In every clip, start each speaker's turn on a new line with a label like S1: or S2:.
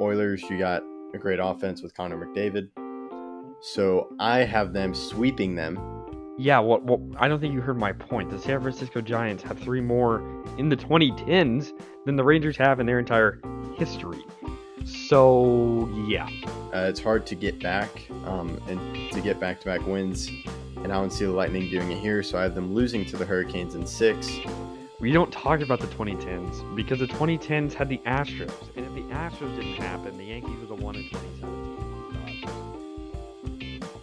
S1: Oilers, you got a great offense with Connor McDavid. So I have them sweeping them.
S2: Yeah, well, I don't think you heard my point. The San Francisco Giants have 3 more in the 2010s than the Rangers have in their entire history. So, yeah.
S1: It's hard to get back and to get back-to-back wins. And I don't see the Lightning doing it here, so I have them losing to the Hurricanes in 6.
S2: We don't talk about the 2010s because the 2010s had the Astros. And if the Astros didn't happen, the Yankees would have won in 2017.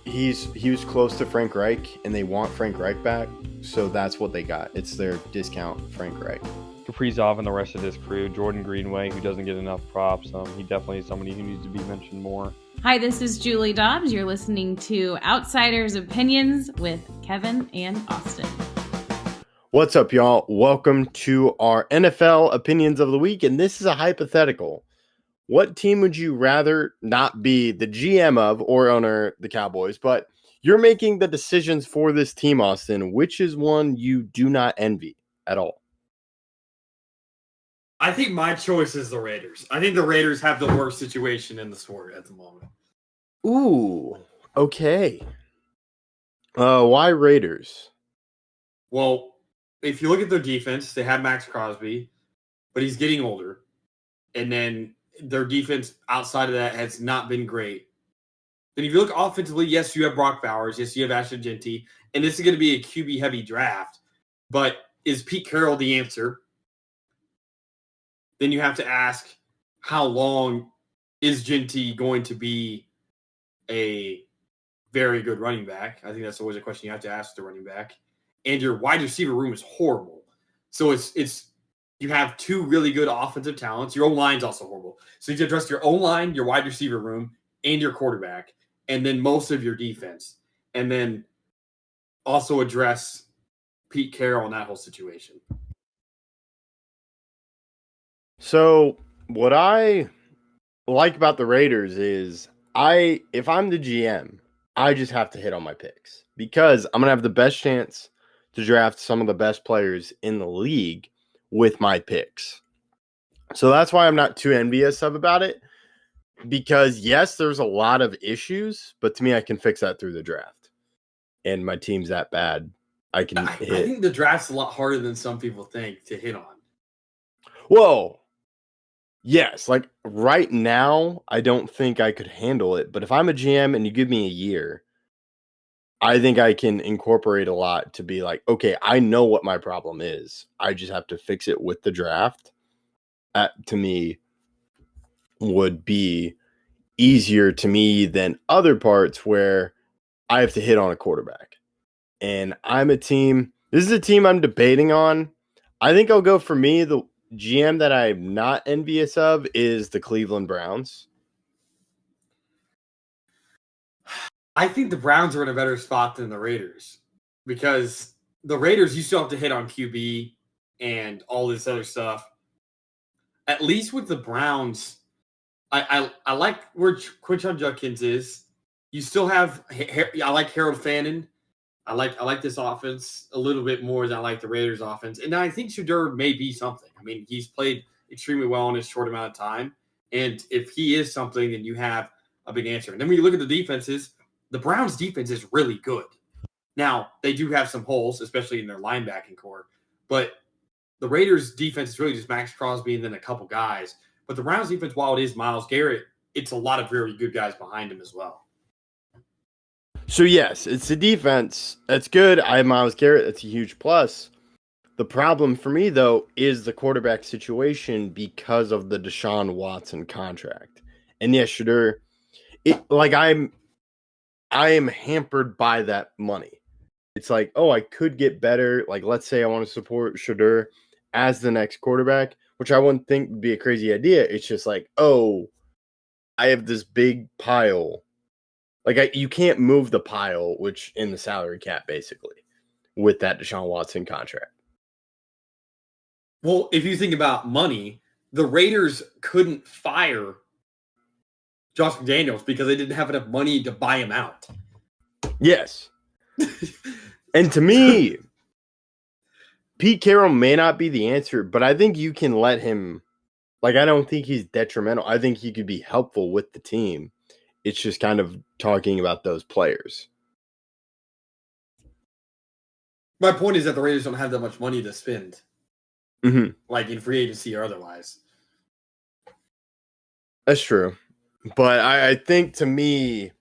S1: He was close to Frank Reich, and they want Frank Reich back, so that's what they got. It's their discount Frank Reich.
S2: Kaprizov and the rest of this crew. Jordan Greenway, who doesn't get enough props. He definitely is somebody who needs to be mentioned more.
S3: Hi, this is Julie Dobbs. You're listening to Outsiders Opinions with Kevin and Austin.
S1: What's up, y'all? Welcome to our NFL Opinions of the Week, and this is a hypothetical. What team would you rather not be the GM of or owner, the Cowboys, but you're making the decisions for this team, Austin? Which is one you do not envy at all?
S4: I think my choice is the Raiders. I think the Raiders have the worst situation in the sport at the moment.
S1: Ooh, okay. Why Raiders?
S4: Well, if you look at their defense, they have Max Crosby, but he's getting older. And then their defense outside of that has not been great. Then if you look offensively, yes, you have Brock Bowers. Yes, you have Ashton Genty. And this is going to be a QB-heavy draft. But is Pete Carroll the answer? Then you have to ask, how long is Genty going to be a very good running back? I think that's always a question you have to ask the running back. And your wide receiver room is horrible. So it's you have two really good offensive talents. Your O-line's also horrible. So you have to address your O-line, your wide receiver room, and your quarterback, and then most of your defense. And then also address Pete Carroll in that whole situation.
S1: So what I like about the Raiders is if I'm the GM, I just have to hit on my picks because I'm going to have the best chance to draft some of the best players in the league with my picks. So that's why I'm not too envious about it because, yes, there's a lot of issues, but to me, I can fix that through the draft. And my team's that bad. I
S4: think the draft's a lot harder than some people think to hit on.
S1: Whoa. Yes, like right now, I don't think I could handle it. But if I'm a GM and you give me a year, I think I can incorporate a lot to be like, okay, I know what my problem is. I just have to fix it with the draft. That, to me, would be easier to me than other parts where I have to hit on a quarterback. And this is a team I'm debating on. I think I'll go for me, the GM that I'm not envious of is the Cleveland Browns.
S4: I think the Browns are in a better spot than the Raiders because the Raiders, you still have to hit on QB and all this other stuff. At least with the Browns, I like where Quinton Judkins is. You still have I like Harold Fannin. I like this offense a little bit more than I like the Raiders offense. And I think Shedeur may be something. I mean, he's played extremely well in his short amount of time. And if he is something, then you have a big answer. And then when you look at the defenses, the Browns defense is really good. Now, they do have some holes, especially in their linebacking core. But the Raiders defense is really just Max Crosby and then a couple guys. But the Browns defense, while it is Myles Garrett, it's a lot of very good guys behind him as well.
S1: So, yes, it's the defense. That's good. I have Myles Garrett. That's a huge plus. The problem for me, though, is the quarterback situation because of the Deshaun Watson contract. And yes, Shedeur, I am hampered by that money. It's like, oh, I could get better. Like, let's say I want to support Shedeur as the next quarterback, which I wouldn't think would be a crazy idea. It's just like, oh, I have this big pile. Like, you can't move the pile, which in the salary cap, basically, with that Deshaun Watson contract.
S4: Well, if you think about money, the Raiders couldn't fire Josh McDaniels because they didn't have enough money to buy him out.
S1: Yes. And to me, Pete Carroll may not be the answer, but I think you can let him Like, I don't think he's detrimental. I think he could be helpful with the team. It's just kind of talking about those players.
S4: My point is that the Raiders don't have that much money to spend, like in free agency or otherwise.
S1: That's true. But I think, to me,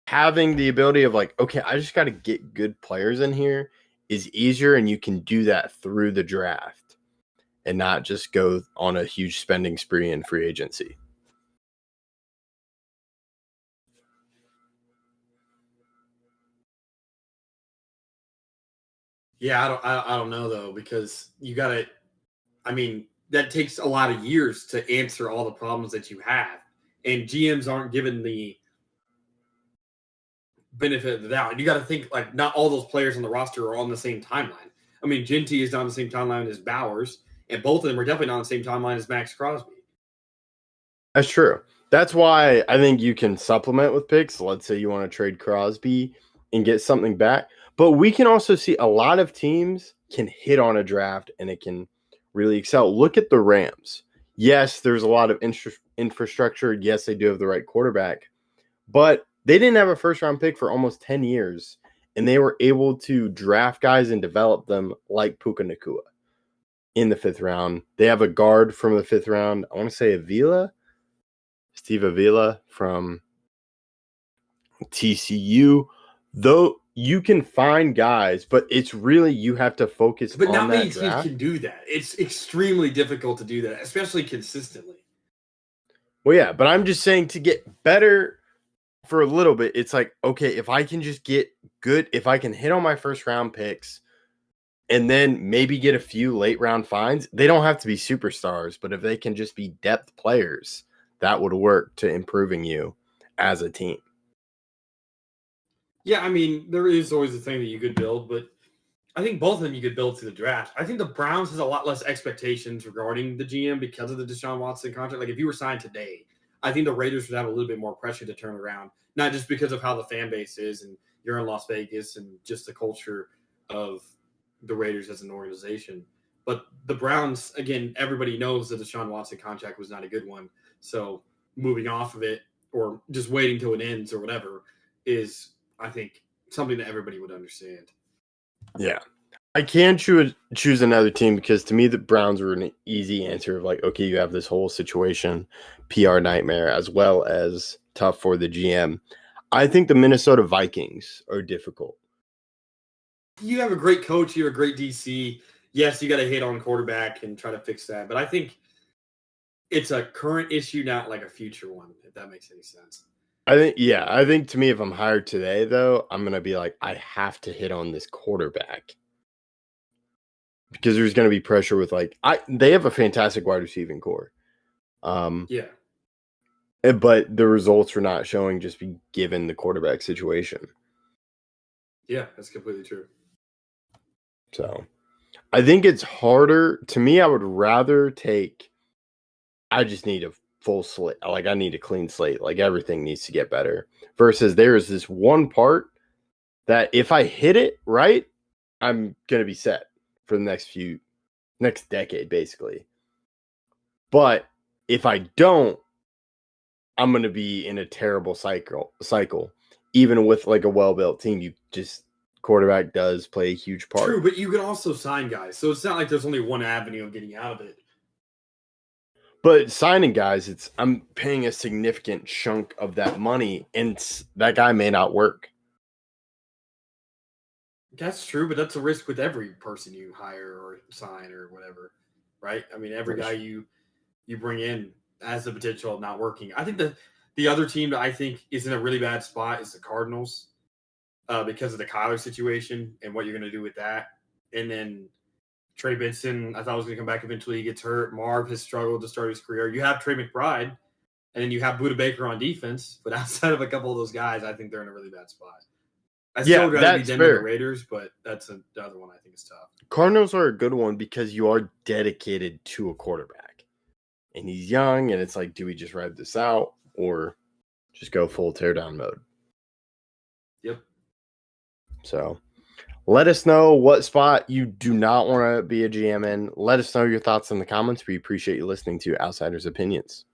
S1: having the ability of like, okay, I just got to get good players in here is easier, and you can do that through the draft and not just go on a huge spending spree in free agency.
S4: Yeah, I don't know though, because you got to. I mean, that takes a lot of years to answer all the problems that you have, and GMs aren't given the benefit of the doubt. And you got to think like not all those players on the roster are on the same timeline. I mean, Genty is not on the same timeline as Bowers, and both of them are definitely not on the same timeline as Max Crosby.
S1: That's true. That's why I think you can supplement with picks. Let's say you want to trade Crosby and get something back. But we can also see a lot of teams can hit on a draft and it can really excel. Look at the Rams. Yes, there's a lot of infrastructure. Yes, they do have the right quarterback. But they didn't have a first-round pick for almost 10 years, and they were able to draft guys and develop them like Puka Nacua in the 5th round. They have a guard from the 5th round. I want to say Steve Avila from TCU. Though you can find guys, but it's really you have to focus
S4: But
S1: on
S4: not many
S1: that
S4: teams
S1: draft.
S4: can do that. It's extremely difficult to do that, especially consistently.
S1: Well, yeah, but I'm just saying to get better for a little bit, it's like, okay, if I can just get good, if I can hit on my first round picks and then maybe get a few late round finds, they don't have to be superstars, but if they can just be depth players, that would work to improving you as a team.
S4: Yeah, I mean, there is always a thing that you could build, but I think both of them you could build through the draft. I think the Browns has a lot less expectations regarding the GM because of the Deshaun Watson contract. Like if you were signed today, I think the Raiders would have a little bit more pressure to turn around, not just because of how the fan base is and you're in Las Vegas and just the culture of the Raiders as an organization. But the Browns, again, everybody knows the Deshaun Watson contract was not a good one. So moving off of it or just waiting till it ends or whatever is, I think, something that everybody would understand.
S1: Yeah. I can choose another team because to me the Browns were an easy answer of like, okay, you have this whole situation, PR nightmare, as well as tough for the GM. I think the Minnesota Vikings are difficult.
S4: You have a great coach, you have a great DC. Yes, you got to hit on quarterback and try to fix that. But I think it's a current issue, not like a future one, if that makes any sense.
S1: I think to me, if I'm hired today, though, I'm going to be like, I have to hit on this quarterback. Because there's going to be pressure with they have a fantastic wide receiving core.
S4: Yeah.
S1: But the results are not showing just given the quarterback situation.
S4: Yeah, that's completely true.
S1: So I think it's harder. To me, I would rather I just need a full slate. Like I need a clean slate. Like everything needs to get better. Versus there is this one part that if I hit it right, I'm going to be set for the next decade, basically. But if I don't, I'm going to be in a terrible cycle. Even with like a well-built team, quarterback does play a huge part.
S4: True, but you can also sign guys. So it's not like there's only one avenue of getting out of it.
S1: But signing guys, I'm paying a significant chunk of that money, and that guy may not work.
S4: That's true, but that's a risk with every person you hire or sign or whatever, right? I mean, every guy you bring in has the potential of not working. I think the other team that I think is in a really bad spot is the Cardinals because of the Kyler situation and what you're going to do with that. And then Trey Benson, I thought was going to come back eventually. He gets hurt. Marv has struggled to start his career. You have Trey McBride, and then you have Budda Baker on defense. But outside of a couple of those guys, I think they're in a really bad spot. I still would rather be them than the Raiders, but that's the other one I think is tough.
S1: Cardinals are a good one because you are dedicated to a quarterback. And he's young, and it's like, do we just ride this out or just go full teardown mode?
S4: Yep.
S1: So Let us know what spot you do not want to be a GM in. Let us know your thoughts in the comments. We appreciate you listening to Outsiders Opinions.